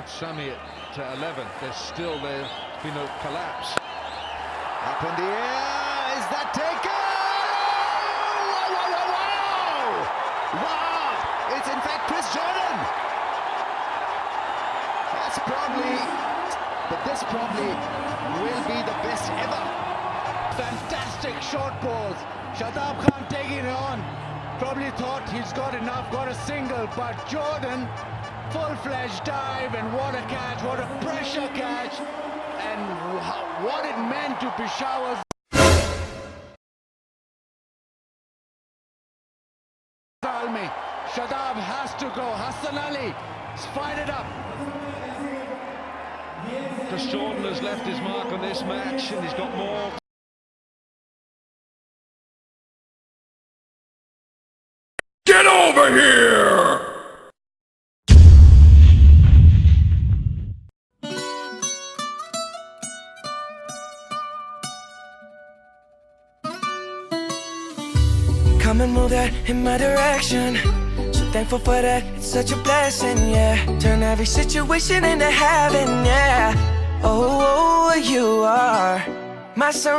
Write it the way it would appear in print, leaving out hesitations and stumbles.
had Sammy at 11. There's still been a collapse. Up in the air, is that taken? Wow! Wow! It's in fact Chris Jordan. This probably will be the best ever. Fantastic short balls. Shadab Khan taking it on. Probably thought he's got enough, got a single, but Jordan, full-fledged dive, and what a catch, what a pressure catch, and what it meant to Peshawar's. Almi, Shadab has to go. Hassan Ali, fight it up. Chris Jordan has left his mark on this match, and he's got more. Get over here! Come and move that in my direction. So thankful for that, it's such a blessing, yeah. Turn every situation into heaven, yeah. Oh, you are my sun.